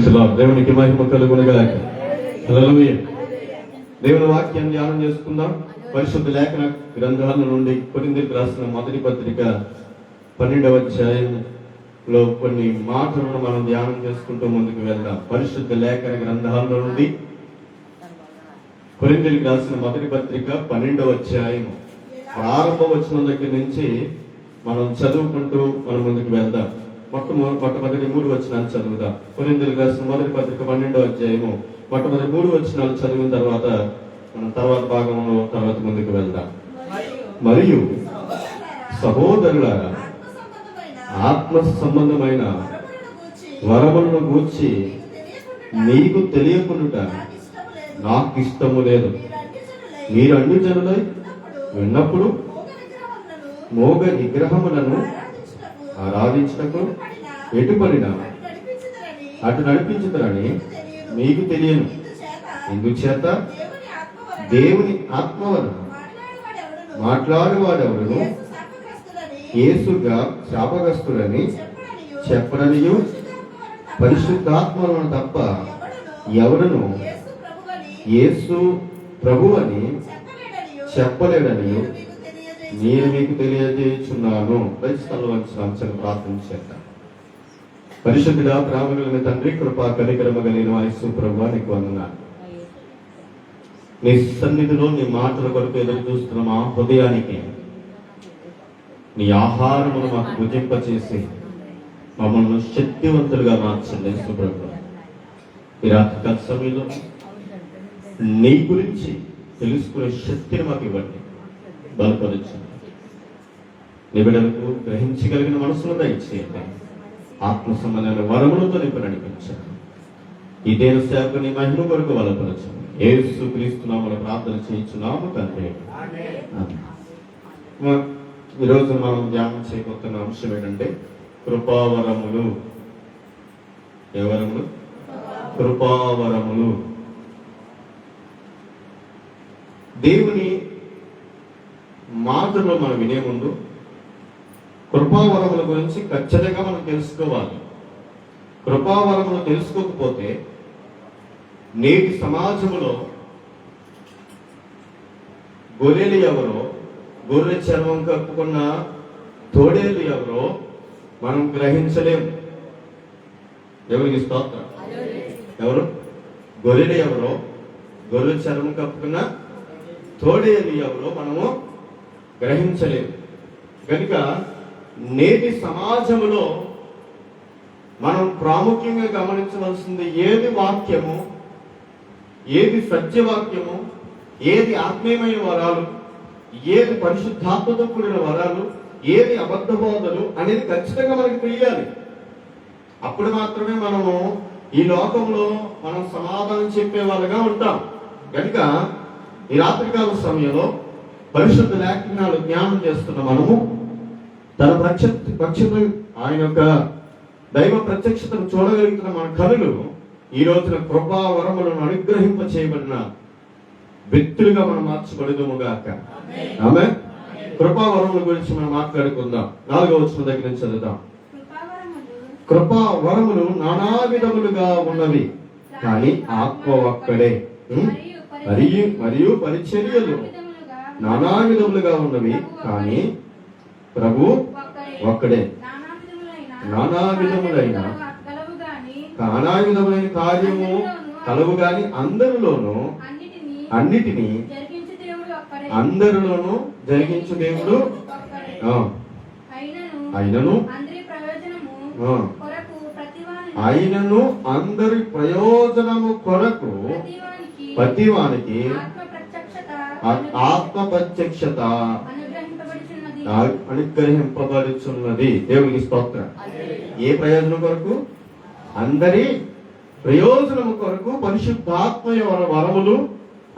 దేవునికి మహిమ కలుగునుగాక. హల్లెలూయా. దేవుని వాక్యాన్ని ధ్యానం చేసుకుందాం. పరిశుద్ధ లేఖన గ్రంథాల నుండి కొరింథీయులకు రాసిన మొదటి పత్రిక 12వ అధ్యాయంలో కొన్ని మాటలను మనం ధ్యానం చేసుకుంటూ ముందుకు వెళ్దాం. పరిశుద్ధ లేఖన గ్రంథాల నుండి కొరింథీయులకు రాసిన మొదటి పత్రిక 12వ అధ్యాయం ప్రారంభ వచనం దగ్గర నుంచి మనం చదువుకుంటూ మనం ముందుకు వెళ్దాం. మొట్టమొదటి 3 వచనాలు చదువుదాం. కొరింథీయులకు రాసిన మొదటి పత్రిక 12వ అధ్యాయము మొట్టమొదటి 3 వచనాలు చదివిన తర్వాత మనం తర్వాత భాగంలో తర్వాత ముందుకు వెళ్దాం. మరియు సహోదరులారా, ఆత్మ సంబంధమైన వరములను గూర్చి మీకు తెలియకుండా నాకు ఇష్టము లేదు. మీరు అన్ని జనులై విన్నప్పుడు మోగ విగ్రహములను ఆరాధించటకు ఎటుపడినా అటు నడిపించుతారని మీకు తెలియను. ఇందుచేత దేవుని ఆత్మ వలన మాట్లాడేవాడెవరును యేసుగా శాపగ్రస్తుడని చెప్పడనియు, పరిశుద్ధాత్మ వలన తప్ప ఎవరును యేసు ప్రభు అని చెప్పలేడని నేను మీకు తెలియజేయుచున్నాను. ప్రార్థన చేద్దాం. పరిశుద్ధుడా, ప్రేమగలిగిన తండ్రి, కృపా కనికరమ కలిగిన యేసు ప్రభువా, నీకు వందనాలు. నీ సన్నిధిలో నీ మాటల కొరకు ఎదురు చూస్తున్న మా హృదయానికి నీ ఆహారమును మాకు భుజింపచేసి మమ్మల్ని శక్తివంతులుగా మార్చండి. యేసు ప్రభువా, ఈ రాత్రికాల సమయంలో నీ గురించి తెలుసుకునే శక్తిని మాకు ఇవ్వండి, బలపరచండి. నీ బిడ్డలకు గ్రహించగలిగిన మనసును దయచేయండి. ఆత్మ సంబంధమైన వరములతో నీకు నడిపించండి. ఈ దేవ సేవకుని మహిమ కొరకు బలపరచండి. యేసు క్రీస్తు నామమున ప్రార్థన చేయించున్నాము తండ్రి. ఈరోజు మనం ధ్యానం చేయబోతున్న అంశం ఏంటంటే కృపావరములు. ఏ వరములు? కృపావరములు. దేవుని మాటలో మనం వినే ముందు కృపావరముల గురించి ఖచ్చితంగా మనం తెలుసుకోవాలి. కృపావరములు తెలుసుకోకపోతే నేటి సమాజంలో గొర్రెలు ఎవరో, గొర్రె చర్మం కప్పుకున్న తోడేళ్ళు ఎవరో మనం గ్రహించలేము. ఎవరికి స్తోత్రం. ఎవరు? గొర్రెలు ఎవరో, గొర్రె చర్మం కప్పుకున్న తోడేళ్ళు ఎవరో మనము గ్రహించలేము. కనుక నేటి సమాజంలో మనం ప్రాముఖ్యంగా గమనించవలసింది ఏది వాక్యము, ఏది సత్యవాక్యము, ఏది ఆత్మీయమైన వరాలు, ఏది పరిశుద్ధాత్మతో కూడిన వరాలు, ఏది అబద్ధ బోధలు అనేది ఖచ్చితంగా మనకి తెలియాలి. అప్పుడు మాత్రమే మనము ఈ లోకంలో మనం సమాధానం చెప్పే వాళ్ళగా ఉంటాం. కనుక ఈ రాత్రికాల సమయంలో పరిశుద్ధ లేఖనాలు జ్ఞానం చేస్తున్న మనము తన ప్రత్యక్షత ఆయన యొక్క దైవ ప్రత్యక్షతను చూడగలుగుతున్న మన కనులు ఈ రోజున కృపా వరములను అనుగ్రహింప చేయబడిన వ్యక్తులుగా మనం మార్చబడదుముగాక. ఆమేన్. కృపా వరముల గురించి మనం మాట్లాడుకుందాం. 4వ వచనం దగ్గర నుంచి చదువుదాం. కృపా వరములు నానా విధములుగా ఉన్నవి, కానీ ఆత్మ ఒక్కడే. మరియు పరిచర్యలు నానా విధములుగా ఉన్నవి, కానీ ప్రభు ఒక్కడే. నానా విధములైన కార్యము కలవు గాని అందరిలోనూ అన్నిటినీ అందరిలోనూ జరిగించు దేవుడు. అయినను అందరి ప్రయోజనము కొరకు ప్రతివానికి ఆత్మ ప్రత్యక్షత అనుగ్రహింపబడుచున్నది. దేవునికి స్తోత్రం. ఏ ప్రయోజనం కొరకు? అందరి ప్రయోజనము కొరకు పరిశుద్ధాత్మ వరములు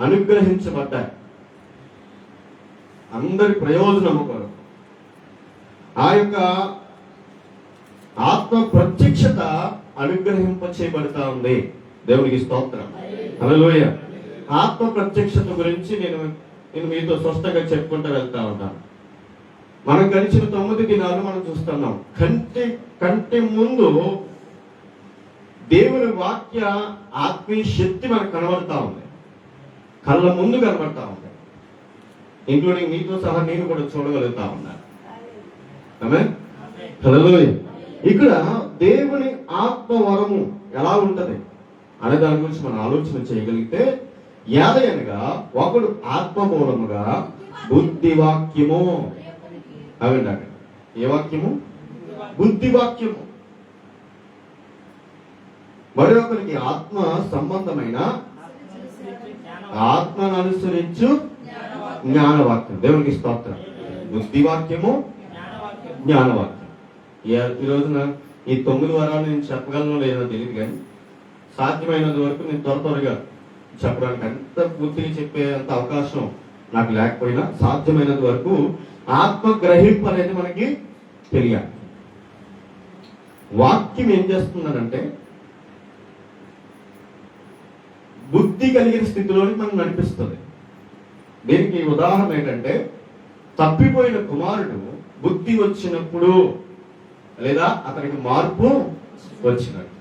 అనుగ్రహించబడ్డాయి. అందరి ప్రయోజనము కొరకు ఆ యొక్క ఆత్మ ప్రత్యక్షత అనుగ్రహింప చేయబడతా ఉంది. దేవునికి స్తోత్రం. హల్లెలూయా. ఆత్మ ప్రత్యక్షత గురించి నేను మీతో స్పష్టంగా చెప్పుకుంటూ వెళ్తా ఉంటాను. మనం గడిచిన 9 దినాలు మనం చూస్తున్నాం. కంటి ముందు దేవుని వాక్య ఆత్మీయ శక్తి మనకు కనబడతా ఉంది, కళ్ళ ముందు కనబడతా ఉంది, ఇంక్లూడింగ్ నీతో సహా నేను కూడా చూడగలుగుతా ఉన్నాను. ఆమేన్. హల్లెలూయా. ఇక్కడ దేవుని ఆత్మ వరము ఎలా ఉంటది అనే దాని గురించి మనం ఆలోచన చేయగలిగితే, యాదయనగా ఒకడు ఆత్మ మూలముగా బుద్ధి వాక్యము, అవండి ఏ వాక్యము? బుద్ధి వాక్యము. మరొకరికి ఆత్మ సంబంధమైన ఆత్మను అనుసరించు జ్ఞానవాక్యం. దేవునికి స్తోత్రం. బుద్ధి వాక్యము, జ్ఞానవాక్యం. ఈ రోజున ఈ 9 వరాలు నేను చెప్పగలను లేదో తెలియదు, కానీ సాధ్యమైనంత వరకు నేను త్వరగా చెప్పడానికి అంత పూర్తిగా చెప్పే అంత అవకాశం నాకు లేకపోయినా సాధ్యమైనంత వరకు ఆత్మ గ్రహింపు అనేది మనకి తెలియాలి. వాక్యం ఏం చేస్తుందనంటే బుద్ధి కలిగిన స్థితిలోని మనం నడిపిస్తుంది. దీనికి ఉదాహరణ ఏంటంటే, తప్పిపోయిన కుమారుడు బుద్ధి వచ్చినప్పుడు లేదా అతనికి మార్పు వచ్చినట్టు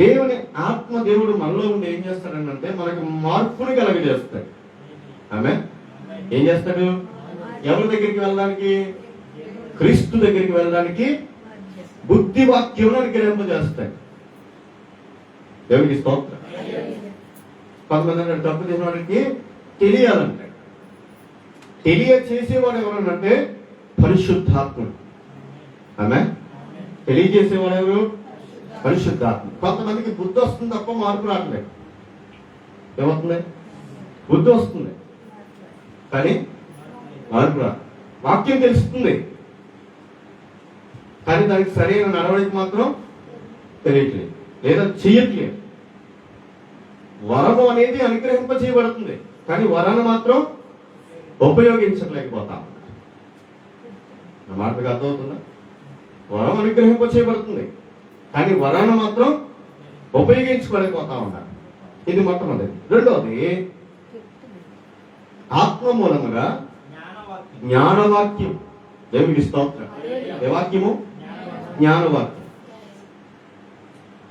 దేవుని ఆత్మ దేవుడు మనలో ఉండి ఏం చేస్తాడంటే మనకి మార్పుని కలగజేస్తాడు. ఆమేన్. ఏం చేస్తాడు? ఎవరి దగ్గరికి వెళ్ళడానికి? క్రీస్తు దగ్గరికి వెళ్ళడానికి బుద్ధి వాక్యం గ్రహింపజేస్తాడు. దేవునికి స్తోత్రం. కొంతమంది తప్పు చేసిన వాడికి తెలియాలంటాడు. తెలియచేసేవాడు ఎవరనంటే పరిశుద్ధాత్ముడు. ఆమేన్. తెలియజేసేవాడు ఎవరు? పరిశుద్ధాత్మ. కొంతమందికి బుద్ధి వస్తుంది తప్ప మార్పు రావట్లేదు. ఏమవుతుంది? బుద్ధి వస్తుంది కానీ మార్పు రాదు. వాక్యం తెలుస్తుంది కానీ దానికి సరైన నడవడికి మాత్రం తెలియట్లేదు లేదా చెయ్యట్లేదు. వరము అనేది అనుగ్రహింప చేయబడుతుంది కానీ వరాన్ని మాత్రం ఉపయోగించలేకపోతాం. నా మాటకు అర్థమవుతుందా? వరం అనుగ్రహింప చేయబడుతుంది కానీ వరాన్ని మాత్రం ఉపయోగించుకోలేకపోతా ఉన్నారు. ఇది మొట్టమొదటి. రెండవది, ఆత్మ మూలముగా జ్ఞానవాక్యం. దేవునికి స్తోత్రం. ఏ వాక్యము? జ్ఞానవాక్యం.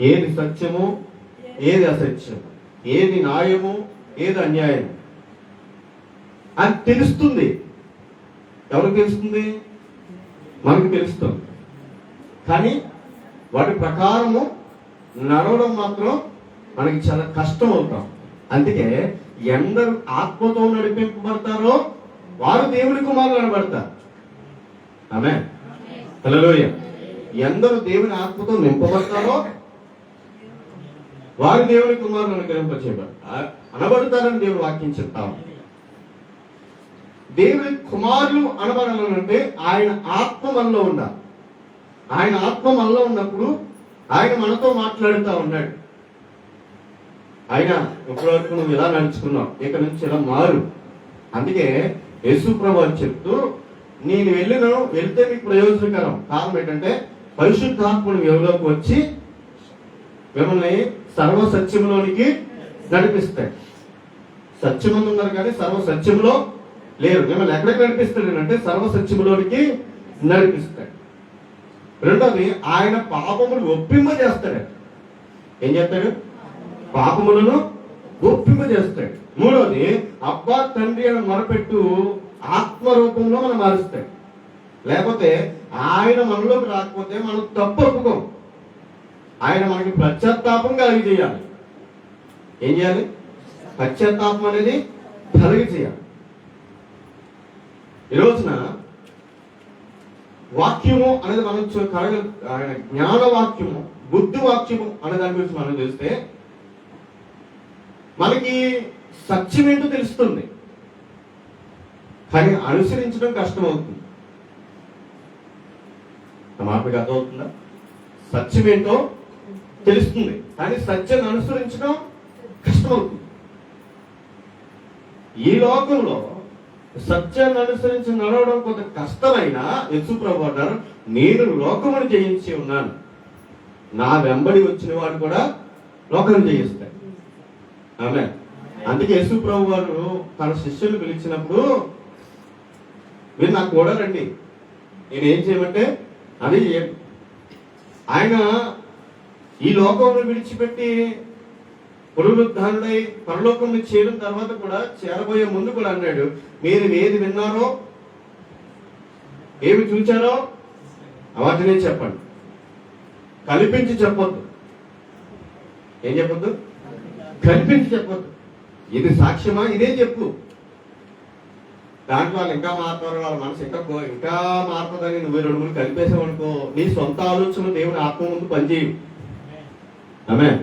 ఏది సత్యము, ఏది అసత్యము, ఏది న్యాయము, ఏది అన్యాయము అని తెలుస్తుంది. ఎవరికి తెలుస్తుంది? మనకు తెలుస్తుంది. కానీ వాటి ప్రకారము నడవడం మాత్రం మనకి చాలా కష్టం అవుతాం. అందుకే ఎందరు ఆత్మతో నడిపింపబడతారో వారు దేవుని కుమారులు అనబడతారు. ఆమేన్. హల్లెలూయా. ఎందరు దేవుని ఆత్మతో నింపబడతారో వారు దేవుని కుమారులు అనుగ్రహింపచేయబడతారు అనబడతారని దేవుడు వాక్యం చెప్తాము. దేవుని కుమారులు అనబడాలంటే ఆయన ఆత్మ మనలో ఉండాలి. ఆయన ఆత్మ మనలో ఉన్నప్పుడు ఆయన మనతో మాట్లాడుతూ ఉన్నాడు. ఆయన ఇప్పటివరకు నువ్వు ఇలా నడుచుకున్నావు, ఇక నుంచి ఇలా మారు. అందుకే యేసు ప్రభువు చెప్తూ, నేను వెళ్తే మీకు ప్రయోజనకరం. కారణం ఏంటంటే పరిశుద్ధాత్ముడు ఎవరిలోకి వచ్చి మిమ్మల్ని సర్వ సత్యంలోనికి నడిపిస్తాడు. సత్యమందు ఉన్నారు కానీ సర్వ సత్యంలో లేరు. మిమ్మల్ని ఎక్కడికి నడిపిస్తాడు అంటే సర్వ సత్యంలోనికి నడిపిస్తాడు. రెండోది, ఆయన పాపములు ఒప్పింపజేస్తాడు. ఏం చేస్తాడు? పాపములను ఒప్పింపజేస్తాడు. మూడోది, అబ్బా తండ్రి అని మొరపెట్టు ఆత్మ రూపంలో మనం మారుస్తాడు. లేకపోతే ఆయన మనలోకి రాకపోతే మనం తప్పు ఒప్పుకోం. ఆయన మనకి పశ్చాత్తాపం కలిగి చేయాలి. ఏం చేయాలి? పశ్చాత్తాపం అనేది కలిగి చేయాలి. ఈ రోజున వాక్యము అనేది మనం ఆయన జ్ఞాన వాక్యము, బుద్ధి వాక్యము అనే దాని గురించి మనం చూస్తే మనకి సత్యం ఏంటో తెలుస్తుంది కానీ అనుసరించడం కష్టం అవుతుంది. నా మాటకు అర్థమవుతుందా? సత్యం ఏంటో తెలుస్తుంది కానీ సత్యాన్ని అనుసరించడం కష్టమవుతుంది. ఈ లోకంలో సత్యాన్ని అనుసరించి నడవడం కొంత కష్టమైనా యేసు ప్రభువు అన్నారు, నేను లోకమును జయించి ఉన్నాను, నా వెంబడి వచ్చిన వాడు కూడా లోకం జయిస్తాడు. ఆమేన్. అందుకే యేసు ప్రభువు వారు తన శిష్యులు పిలిచినప్పుడు, మీరు నాకు కూడా రండి, నేనేం చేయమంటే అది ఆయన ఈ లోకంలో విడిచిపెట్టి పునరుద్ధానుడై పరలోకంలో చేరిన తర్వాత కూడా చేరబోయే ముందు కూడా అన్నాడు, మీరు ఏది విన్నారో ఏమి చూచారో వాటినే చెప్పండి, కల్పించి చెప్పొద్దు. ఏం చెప్పొద్దు? కల్పించి చెప్పొద్దు. ఇది సాక్ష్యమా, ఇదే చెప్పు. దాంట్లో వాళ్ళు ఇంకా మారుతారు, వాళ్ళ మనసు ఇంకా మారుతుందని నువ్వు 2-3 కలిపేసావు అనుకో, నీ సొంత ఆలోచన దేవుని ఆత్మ ముందు పనిచేయు. ఆమేన్.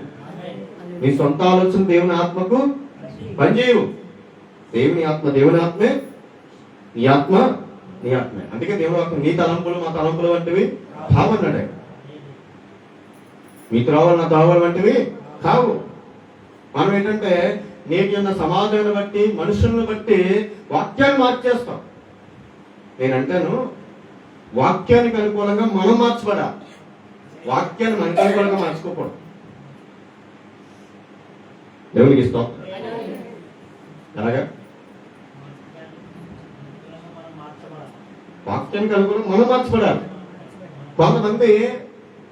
నీ సొంత ఆలోచన దేవుని ఆత్మకు పనిచేయు. దేవుని ఆత్మే, నీ ఆత్మ నీ ఆత్మే. అందుకే దేవుని ఆత్మ నీ తలంపులు మా తలంపులు వంటివి కావన్నాడే. మీ త్రోవలు నా త్రోవలు వంటివి కావు. మనం ఏంటంటే నేటి ఉన్న సమాజాన్ని బట్టి, మనుషులను బట్టి వాక్యాన్ని మార్చేస్తాం. నేనంటాను, వాక్యానికి అనుకూలంగా మనం మార్చబడాలి, వాక్యాన్ని మనకి అనుకూలంగా మార్చుకోకూడదు. దేవునికి ఇస్తాం. అలాగా వాక్యానికి అనుకూలంగా మనం మార్చబడాలి. కొంతమంది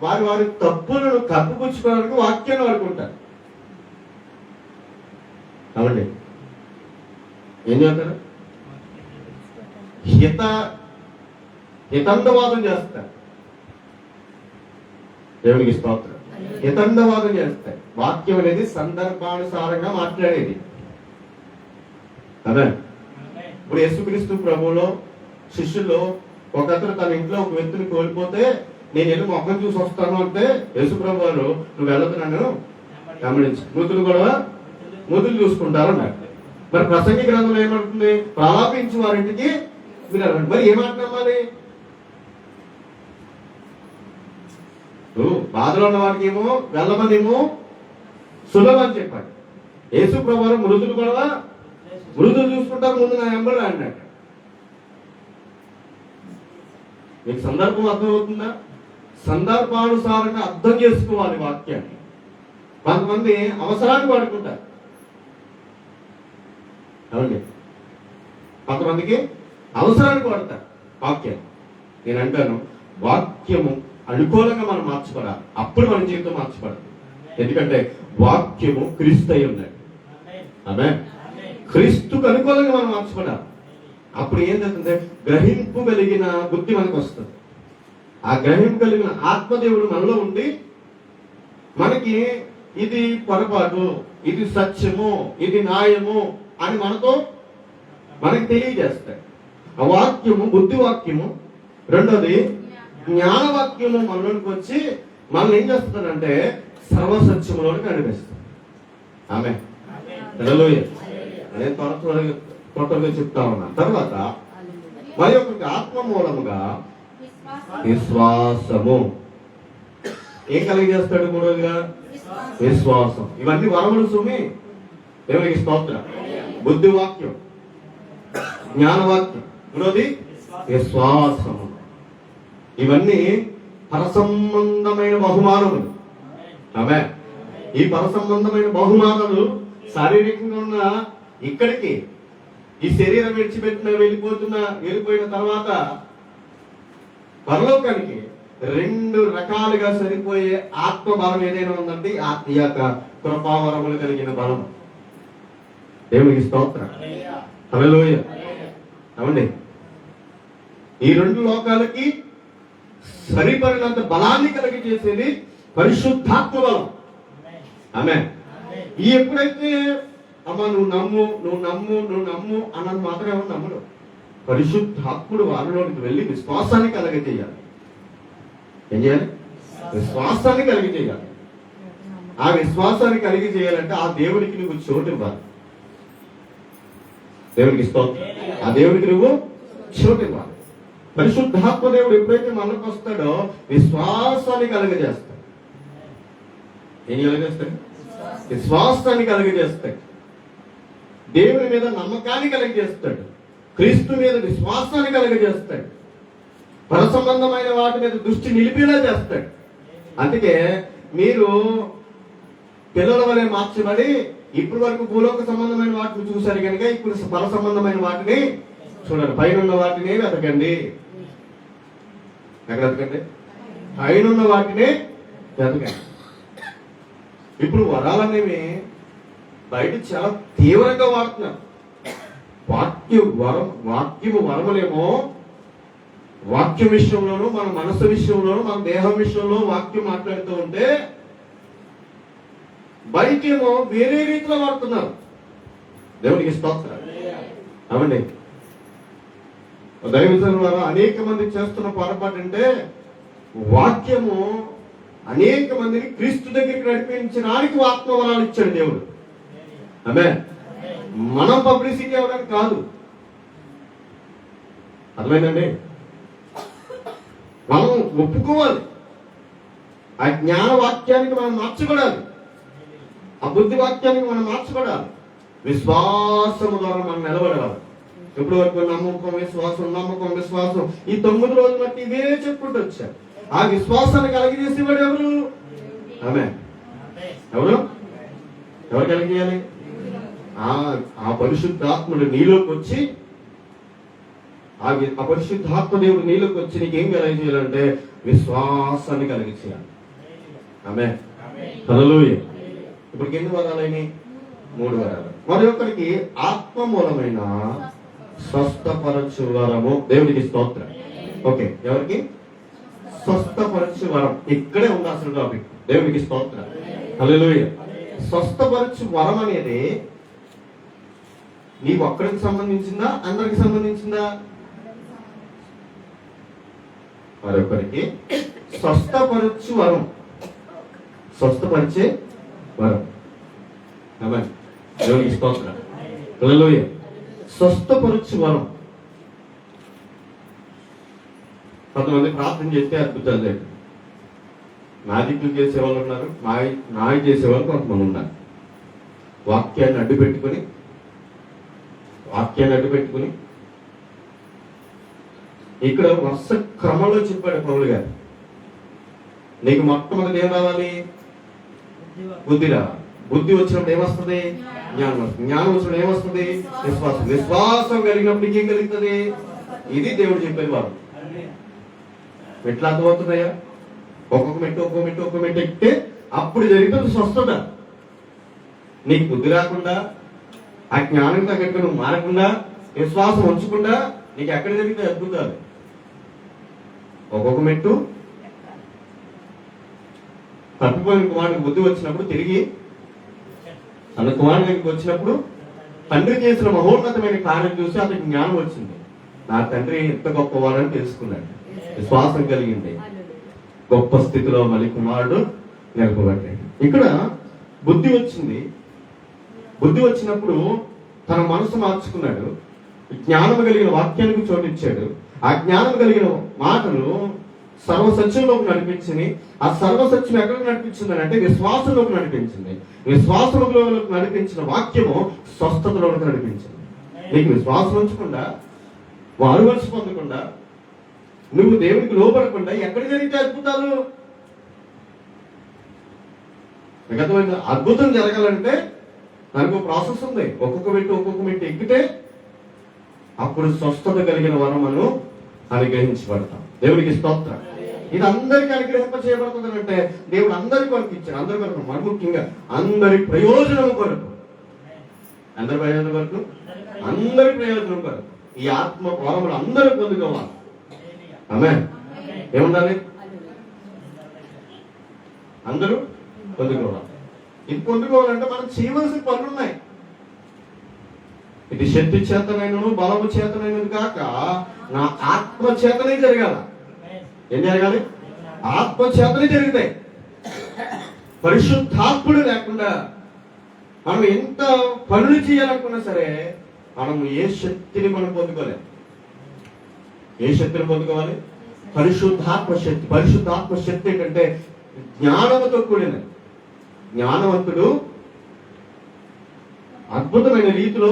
వారి తప్పులను కప్పుపుచ్చుకోవడానికి వాక్యాన్ని వాడుకుంటారు. అవండి ఏం చేస్తారు? హితండవాదం చేస్తారు. దేవునికి స్తోత్రం. హితండవాదం చేస్తారు. వాక్యం అనేది సందర్భానుసారంగా మాట్లాడేది. అదే ఇప్పుడు యేసుక్రీస్తు ప్రభువులో శిష్యుల్లో ఒకతను తన ఇంట్లో ఒక వ్యక్తిని కోల్పోతే, నేను వెళ్ళి మొక్కను చూసి వస్తాను అంటే యేసు ప్రభు వారు, నువ్వు వెళ్ళదు, నన్ను గమనించు, నూతులు కూడా నూతులు చూసుకుంటారు అన్నారు. మరి ప్రసంగి గ్రంథంలో ఏమంటుంది? ప్రలాపించి వారింటికి మీరు వెళ్ళండి. మరి ఏమాట నమ్మాలి? బాధలో ఉన్న వారికి ఏమో వెళ్ళమనేమో సులభం అని చెప్పాడు. యేసు ప్రభు వారు మృదులు చూసుకుంటారు, ముందు నా ఎంబడి అన్నట్టు. మీకు సందర్భం అర్థమవుతుందా? సందర్భానుసారంగా అర్థం చేసుకోవాలి వాక్యాన్ని. కొంతమంది అవసరానికి వాడుకుంటారు. అవునండి, కొంతమందికి అవసరానికి వాడతారు వాక్యం. నేను అంటాను, వాక్యము అనుకూలంగా మనం మార్చబడాలి, అప్పుడు మన జీవితం మార్చబడాలి. ఎందుకంటే వాక్యము క్రీస్తు అయి ఉన్నాడు. ఆమేన్. క్రీస్తుకు అనుకూలంగా మనం మార్చబడాలి. అప్పుడు ఏం జరుగుతుంది? గ్రహింపు కలిగిన బుద్ధి మనకు వస్తుంది. ఆ గ్రహింపు కలిగిన ఆత్మదేవుడు మనలో ఉండి మనకి ఇది పొరపాటు, ఇది సత్యము, ఇది న్యాయము అని మనకి తెలియజేస్తాడు. ఆ వాక్యము బుద్ధి వాక్యము. రెండోది జ్ఞానవాక్యము మనలోనికి వచ్చి మనల్ని ఏం చేస్తుందంటే సర్వసత్యములోనికి నడిపిస్తుంది. ఆమేన్. హల్లెలూయా. నేను త్వరగా చెప్తా ఉన్నాను. తర్వాత మరి ఒకరికి ఆత్మ మూలముగా విశ్వాసము ఏం కలిగజేస్తాడు? మూడోదిగా విశ్వాసం. ఇవన్నీ వరములు సుమి. దేవునికి స్తోత్రం. బుద్ధి వాక్యం, జ్ఞానవాక్యం, మూడోది విశ్వాసము. ఇవన్నీ పరసంబంధమైన బహుమానములు. ఆమేన్. ఈ పరసంబంధమైన బహుమానాలు శారీరకంగా ఉన్న ఇక్కడికి ఈ శరీరం వెళ్ళిపోయిన తర్వాత పరలోకానికి 2 రకాలుగా సరిపోయే ఆత్మ బలం ఏదైనా ఉందంటే ఈ యొక్క కృపావరములు కలిగిన బలం. దేవునికి స్తోత్రం. హల్లెలూయా. అవండి, ఈ 2 లోకాలకి సరిపడినంత బలాన్ని కలిగి చేసేది పరిశుద్ధాత్మ బలం. ఆమేన్. ఈ ఎప్పుడైతే అమ్మ నువ్వు నమ్ము అన్నది మాత్రం ఎవరు నమ్మడు. పరిశుద్ధాత్ముడు వారిలోనికి వెళ్ళి విశ్వాసాన్ని కలగజేయాలి. ఏం చేయాలి? విశ్వాసాన్ని కలిగజేయాలి. ఆ విశ్వాసాన్ని కలిగజేయాలంటే ఆ దేవుడికి నువ్వు చోటు ఇవ్వాలి. దేవుడికి స్తోత్రం. ఆ దేవుడికి నువ్వు చోటు ఇవ్వాలి. పరిశుద్ధాత్మ దేవుడు ఎప్పుడైతే మనకు వస్తాడో విశ్వాసాన్ని కలగజేస్తాడు. ఏం కలగజేస్తాడు? విశ్వాసాన్ని కలగజేస్తాడు. దేవుని మీద నమ్మకాన్ని కలగజేస్తాడు. క్రీస్తు మీద విశ్వాసాన్ని కలగజేస్తాడు. పరసంబంధమైన వాటి మీద దృష్టి నిలిపేలా చేస్తాడు. అందుకే మీరు పిల్లల వలె మార్చబడి ఇప్పటి వరకు భూలోక సంబంధమైన వాటిని చూశారు కనుక ఇప్పుడు పర సంబంధమైన వాటిని చూడండి. పైన ఉన్న వాటిని వెతకండి. ఎక్కడ వెతకండి? పైన ఉన్న వాటిని వెతకండి. ఇప్పుడు వరాలనేవి బయట చాలా తీవ్రంగా వాడుతున్నారు. వాక్యము వరములేమో వాక్యం విషయంలోనూ, మన మనసు విషయంలోనూ, మన దేహం విషయంలో వాక్యం మాట్లాడుతూ ఉంటే బయటేమో వేరే రీతిలో వాడుతున్నారు. దేవునికి స్తోత్రం. అవండి దైవజనుల ద్వారా అనేక మంది చేస్తున్న పొరపాటు అంటే వాక్యము అనేక మందిని క్రీస్తు దగ్గరికి నడిపించడానికి ఆత్మవరాలు ఇచ్చాడు దేవుడు. ఆమేన్. మనం పబ్లిసిటీ అవ్వడానికి కాదు. అర్థమైందండి? మనం ఒప్పుకోవాలి. ఆ జ్ఞాన వాక్యానికి మనం మార్చబడాలి, ఆ బుద్ధి వాక్యానికి మనం మార్చబడాలి. విశ్వాసము ద్వారా మనం నిలబడాలి. ఇప్పటి వరకు నమ్మకం విశ్వాసం ఈ 9 రోజులు బట్టి ఇవే చెప్పుకుంటూ వచ్చారు. ఆ విశ్వాసాన్ని కలిగజేసేవాడు ఎవరు? ఆమేన్. ఎవరు కలిగేయాలి? ఆ పరిశుద్ధాత్ముడు నీలోకి వచ్చి, ఆ పరిశుద్ధాత్మ దేవుడు నీలోకి వచ్చి నీకేం కలిగజేయాలంటే విశ్వాసాన్ని కలిగించాలి. ఆమేన్. హల్లెలూయా. ఇప్పుడు ఎన్ని వరాలైనవి? 3 వరాలు. మరి ఒకరికి ఆత్మ మూలమైన స్వస్థపరచు వరము. దేవునికి స్తోత్రం. ఓకే, ఎవరికి? స్వస్థపరచు వరం. ఇక్కడే ఉంది అసలు టాపిక్. దేవునికి స్తోత్రం. హల్లెలూయా. స్వస్థపరచు వరం అనేది నీవు ఒక్కడికి సంబంధించిందా, అందరికి సంబంధించిందా? మరొకరికి స్వస్థపరచు వరం, స్వస్థపరిచే వరం. ఆమేన్. దేవునికి స్తోత్రం. హల్లెలూయా. స్వస్థపరచు వరం. కొంతమంది ప్రార్థన చేస్తే అద్భుతాలు లేదు. మ్యాజిక్లు చేసేవాళ్ళు ఉన్నారు, మాయ చేసేవాళ్ళు కొంతమంది ఉన్నారు. వాక్యాన్ని అడ్డు పెట్టుకుని ఇక్కడ వరుస క్రమంలో చెప్పాడు పౌలు గారు. నీకు మొట్టమొదటి ఏం రావాలి? బుద్ధి రావాలి. బుద్ధి వచ్చినప్పుడు ఏమొస్తుంది? జ్ఞానం వస్తుంది. జ్ఞానం వచ్చినప్పుడు ఏమొస్తుంది? విశ్వాసం కలిగినప్పుడు ఏం కలుగుతుంది? ఇది దేవుడు చెప్పేది. వారు ఎట్లా అర్థమవుతున్నాయా? ఒక్కొక్క మెట్టు ఎక్కితే అప్పుడు జరుగుతుంది స్వస్థత. నీకు బుద్ధి రాకుండా, ఆ జ్ఞానం తగ్గట్టు నువ్వు మారకుండా, విశ్వాసం ఉంచకుండా నీకు ఎక్కడ జరిగితే అద్భుతాలు. ఒక్కొక్క మెట్టు తప్పిపోయిన కుమారుడికి బుద్ధి వచ్చినప్పుడు తిరిగి తన కుమారుడికి వచ్చినప్పుడు తండ్రి చేసిన మహోన్నతమైన కార్యం చూసి అతనికి జ్ఞానం వచ్చింది. నా తండ్రి ఎంత గొప్పవాడని తెలుసుకున్నాడు. విశ్వాసం కలిగింది. గొప్ప స్థితిలో మళ్ళీ కుమారుడు నిలపబడ్డాడు. ఇక్కడ బుద్ధి వచ్చింది. బుద్ధి వచ్చినప్పుడు తన మనసు మార్చుకున్నాడు. జ్ఞానం కలిగిన వాక్యానికి చోటిచ్చాడు. ఆ జ్ఞానం కలిగిన మాటలు సర్వసత్యంలోకి నడిపించింది. ఆ సర్వసత్యం ఎక్కడికి నడిపించింది అంటే విశ్వాసంలోకి నడిపించింది. విశ్వాసంలోకి నడిపించిన వాక్యము స్వస్థతలోకి నడిపించింది. నీకు విశ్వాసం ఉంచకుండా, వారు వలస పొందకుండా, నువ్వు దేవునికి లోపడకుండా ఎక్కడ జరిగితే అద్భుతాలు? మిగతా అద్భుతం జరగాలంటే దానికి ఒక ప్రాసెస్ ఉంది. ఒక్కొక్క మెట్టు ఎక్కితే అప్పుడు స్వస్థత కలిగిన వరం మనం అనుగ్రహించబడతాం. దేవునికి స్తోత్రం. ఇది అందరికీ అనుగ్రహింప చేయబడుతుంది అంటే దేవుడు అందరి కొరకు ఇచ్చాడు. అందరి కొరకు, మరి ముఖ్యంగా అందరి ప్రయోజనం కొరకు. అందరి ప్రయోజనం కొరకు ఈ ఆత్మ వరములు అందరూ పొందుకోవాలి. ఆమేన్. ఏముండాలి? అందరూ పొందుకోవాలి. ఇది పొందుకోవాలంటే మనం చేయవలసిన పనులు ఉన్నాయి. ఇది శక్తి చేతనైనను బలము చేతనైనది కాక నా ఆత్మ చేతనే జరగాల. ఏం జరగాలి? ఆత్మ చేతనే జరుగుతాయి. పరిశుద్ధాత్ముడు లేకుండా మనం ఎంత పనులు చేయాలనుకున్నా సరే మనం ఏ శక్తిని మనం పొందుకోలేం. ఏ శక్తిని పొందుకోవాలి? పరిశుద్ధాత్మ శక్తి. పరిశుద్ధాత్మ శక్తి ఏంటంటే జ్ఞానముతో కూడినది. జ్ఞానవంతుడు అద్భుతమైన రీతిలో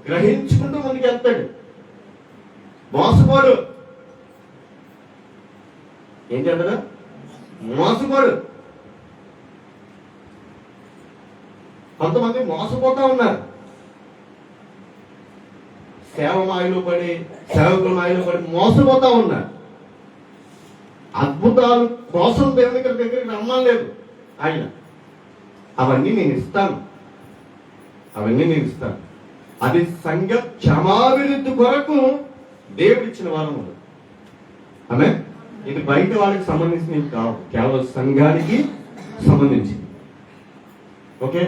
గ్రహించుకుంటూ ముందుకు వెళ్తాడు. మోసపోడు. ఏం చేస్తాడు? మోసపోడు. కొంతమంది మోసపోతా ఉన్నారు. సేవకుల మాయలో పడి మోసపోతా ఉన్నారు. అద్భుతాలు కోసం దేవుని దగ్గరికి రమ్మలేదు. ఆయన అవన్నీ నేను ఇస్తాను. అది సంఘ క్షమాభివృద్ధి కొరకు దేవుడిచ్చిన వరములు. ఆమె ఇది బయట వాళ్ళకి సంబంధించినవి కావు, కేవలం సంఘానికి సంబంధించింది. ఓకే,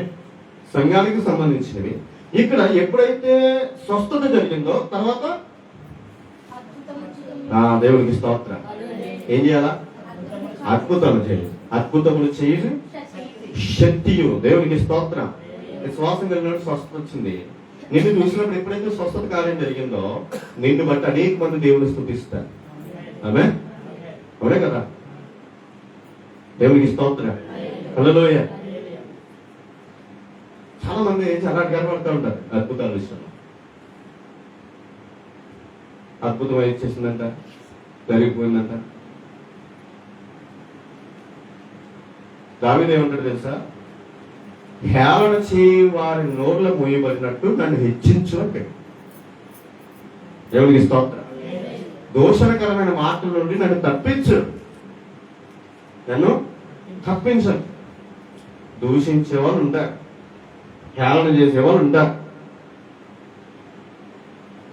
సంఘానికి సంబంధించినవి. ఇక్కడ ఎప్పుడైతే స్వస్థత జరిగిందో తర్వాత దేవునికి స్తోత్రం. ఏం చేయాలా? అద్భుతాలు చేయాలి. అద్భుతములు చేయాలి శక్తియు. దేవునికి స్తోత్రం. విశ్వాసం కలిగినట్టు స్వస్థత వచ్చింది. నిన్ను చూసినప్పుడు ఎప్పుడైతే స్వస్థత కార్యం జరిగిందో నిన్ను బట్టి అనేక మంది దేవుని స్తుతిస్తారు. ఆమె అవునే కదా? దేవునికి స్తోత్రం. హల్లెలూయా. చాలా మంది చాలా గర్వపడుతూ ఉంటారు అద్భుతాల విషయంలో. అద్భుతం ఇచ్చేసిందంట, జరిగిపోయిందంట. దావీదు ఏమంటాడు తెలుసా? హేళన చేయి వారి నోర్ల మోయబడినట్టు నన్ను హెచ్చించు అంటాడు. దేవునికి స్తోత్రం. దోషణకరమైన మాటల నుండి నన్ను తప్పించు. నన్ను తప్పించను. దూషించే వాళ్ళు ఉంటారు, హేళన చేసేవాళ్ళు ఉంటారు.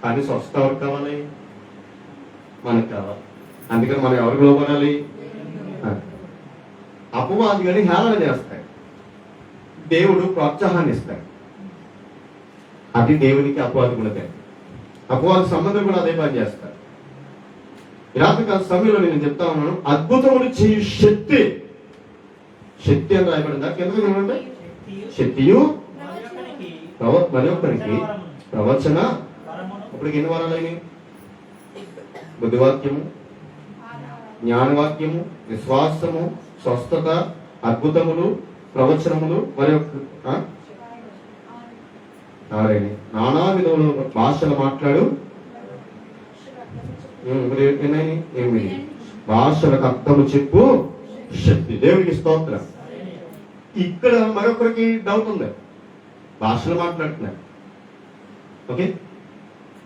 కానీ స్వస్థత ఎవరికి కావాలి? మనకు కావాలి. అందుకని మనం ఎవరికి లోపడాలి? అపవాది కానీ హేళన చేస్తాయి, దేవుడు ప్రోత్సాహాన్ని ఇస్తాడు. అది దేవునికి అపవాది కూడా. అపవాది సంబంధం కూడా అదే పని చేస్తారు. రాత్రి కాల సమయంలో నేను చెప్తా ఉన్నాను, అద్భుతములు చేయు శక్తి. శక్తి అని రాయబడిందా? కిందకు చూడండి. శక్తియు మరి ఒక్కరికి ప్రవచన. ఇప్పటికి ఎన్ని వరాలైనవి? బుద్ధివాక్యము, జ్ఞానవాక్యము, విశ్వాసము, స్వస్థత, అద్భుతములు, ప్రవచనములు, మరి నానా విధములు భాషలు మాట్లాడు. ఏమి భాషలకు అర్థము చెప్పు శక్తి. దేవునికి స్తోత్రం. ఇక్కడ మరొకరికి డౌట్ ఉంది. భాషలు మాట్లాడుతున్నారు, ఓకే.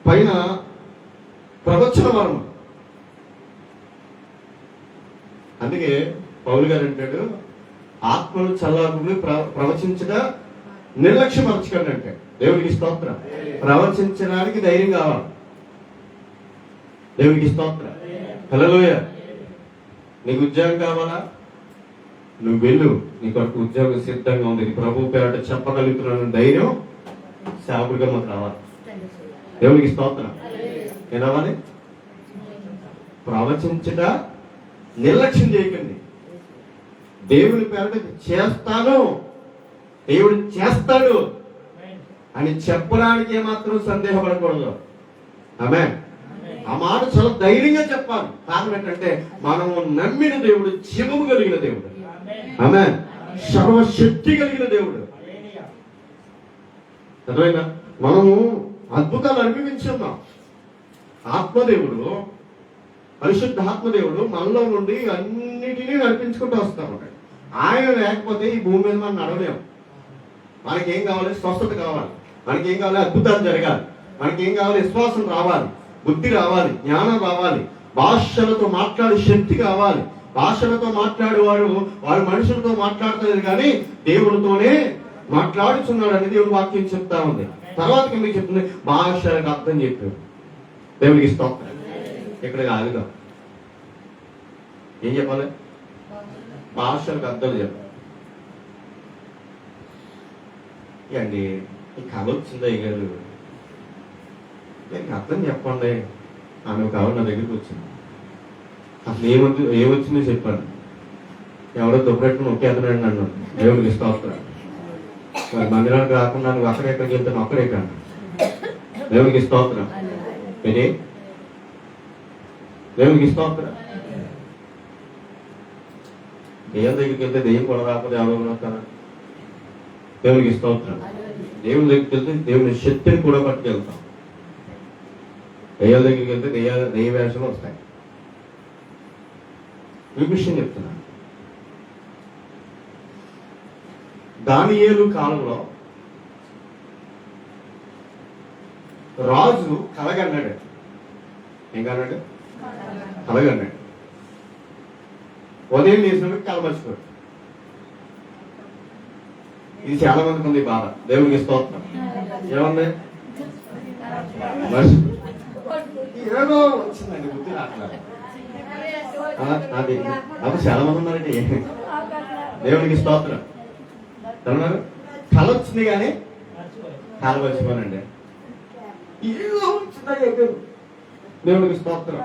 పైన ప్రవచన వరం. అందుకే పౌలు గారు అంటాడు, ఆత్మను చల్లారుని ప్రవచించగా నిర్లక్ష్యపరచకండి అంటే. దేవునికి స్తోత్రం. ప్రవచించడానికి ధైర్యం కావాలి. దేవునికి స్తోత్రం. హల్లెలూయా. నీకు ఉద్యోగం కావాలా? నువ్వు వెళ్ళు, నీ కొరకు ఉద్యోగం సిద్ధంగా ఉంది, ప్రభు పేరట చెప్పగలుగుతున్నాను ధైర్యం సేవకుడిగా మాకు రావాలి. దేవునికి స్తోత్రం. ఏమవ్వాలి? ప్రవచించట నిర్లక్ష్యం చేయకండి. దేవుని పేరట చేస్తాను, దేవుడు చేస్తాడు అని చెప్పడానికి ఏమాత్రం సందేహపడకూడదు. ఆమేన్. ఆ మాట చాలా ధైర్యంగా చెప్పాలి. కారణం ఏంటంటే మనము నమ్మిన దేవుడు జీవము కలిగిన దేవుడు. ఆమేన్. సర్వశక్తి కలిగిన దేవుడు. అర్థమైనా? మనము అద్భుతాలు అనుభవించున్నాం. ఆత్మదేవుడు, పరిశుద్ధ ఆత్మదేవుడు మనలో నుండి అన్నిటినీ నడిపించుకుంటూ వస్తాం. ఆయన లేకపోతే ఈ భూమి మీద మనం నడవలేము. మనకేం కావాలి? స్వస్థత కావాలి. మనకేం కావాలి? అద్భుతాలు జరగాలి. మనకేం కావాలి? విశ్వాసం రావాలి, బుద్ధి రావాలి, జ్ఞానం రావాలి, భాషలతో మాట్లాడే శక్తి కావాలి. భాషలతో మాట్లాడేవాడు వాడు మనుషులతో మాట్లాడతాడు కానీ దేవుడితోనే మాట్లాడుతున్నాడు అని దేవుడు వాక్యం చెప్తా ఉంది. తర్వాత మీకు చెప్తుంది భాషలకు అర్థం చెప్పాడు. దేవుడికి స్తోత్రం. ఇక్కడ కాదుగా ఏం చెప్పాలి? భాషలకు అర్థం చెప్పాలి. అండి ఈ కళ వచ్చిందా గారు, దీనికి అర్థం చెప్పండి. ఆమె కావాలి నా దగ్గరికి వచ్చింది. అసలు ఏమొచ్చిందో చెప్పాను. ఎవరో దుబ్బరెట్టును నొక్కేస్తున్నాడు నన్ను. దేవుడికి స్తోత్రం. మరి మందిరానికి రాకుండా నువ్వు అక్కడెక్కడికి వెళ్తాను అక్కడెక్కడ. దేవుడికి స్తోత్రం. ఏంటి? దేవుడికి స్తోత్రం. దెయ్యం దగ్గరికి వెళ్తే దెయ్యం కూడా రాకపోతే ఎవరు వస్తారా? దేవుడికి స్తోత్రం. దేవుని దగ్గరికి వెళ్తే దేవుని శక్తిని కూడా పట్టుకెళ్తాం. దెయ్యాల దగ్గరికి వెళ్తే దెయ్య వేషాలు వస్తాయి. ఈ విషయం చెప్తున్నా. దానియేలు కాలంలో రాజు కలగన్నాడు. ఏం కన్నాడు? కలగన్నాడు. ఉదయం చేసినప్పుడు కలమర్చుకోడు. ఇది చాలా మందికి ఉంది ఈ బాధ. దేవునికి స్తోత్రం. ఏముంది? ఏదో వచ్చిందండి, బుద్ధి రావట్లేదు. అది అప్పుడు చాలా మంది ఉన్నారండి. దేవునికి స్తోత్రం. ఏమన్నారు? కళ వచ్చింది కానీ కళ వచ్చిపోనండి. ఏదో వచ్చిందా చెప్పారు. దేవునికి స్తోత్రం.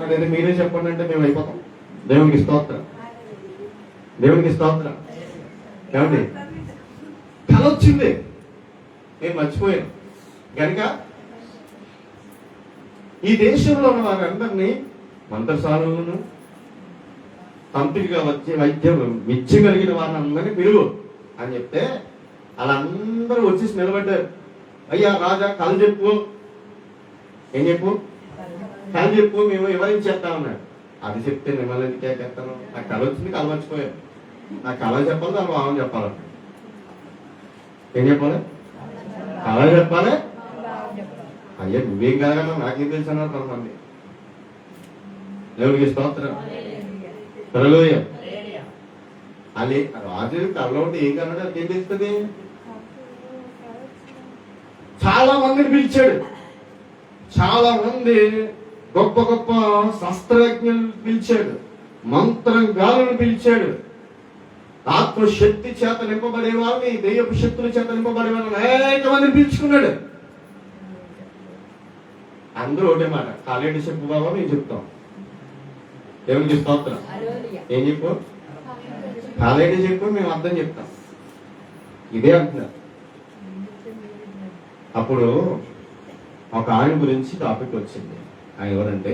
అదే మీరే చెప్పండి అంటే మేము అయిపోతాం. దేవునికి స్తోత్రం. దేవునికి స్తోత్రం. ఏమండి? కళ వచ్చింది, నేను మర్చిపోయాను కనుక ఈ దేశంలో ఉన్న వారందరినీ మంత్రసాలను కంప్లీట్గా వచ్చే విద్య కలిగిన వారిని అందరినీ పిలువు అని చెప్తే వాళ్ళందరూ వచ్చేసి నిలబడ్డారు. అయ్యా రాజా కళ చెప్పు. ఏం చెప్పు? కళ చెప్పు, మేము వివరించేస్తామన్నాడు. అది చెప్తే మిమ్మల్ని ఎందుకు కేకేస్తాను? నాకు కళ వచ్చింది, కళ మర్చిపోయాను. నాకు కళ చెప్పాలి, దాని భావం చెప్పాలి. ఏం చెప్పాలి? కళ చెప్పాలి. అయ్యా నువ్వేం కాదన్నా నాకేం తెలుసు అన్నారు కొంతమంది. దేవుడికి స్తోత్రం. హల్లెలూయా. అలే రాజు కళ్ళలో ఉంటే ఏం కన్నాడు? అది ఏం తెలుస్తుంది? చాలా మందిని పిలిచాడు. చాలా మంది గొప్ప గొప్ప శస్త్రజ్ఞులను పిలిచాడు, మంత్రగాలను పిలిచాడు, ఆత్మశక్తి చేత నింపబడే వారిని, దెయ్యపు శక్తుల చేత నింపబడే వారిని అనేక మందిని పిలుచుకున్నాడు. అందరూ ఒకటే మాట, కాలేటి చెప్పు బాబా మేము చెప్తాం. దేవునికి స్తోత్రం. ఏం చెప్పు? కాలేటి చెప్పు, మేము అర్థం చెప్తాం. ఇదే అంటున్నారు. అప్పుడు ఒక ఆయన గురించి టాపిక్ వచ్చింది. ఆయన ఎవరంటే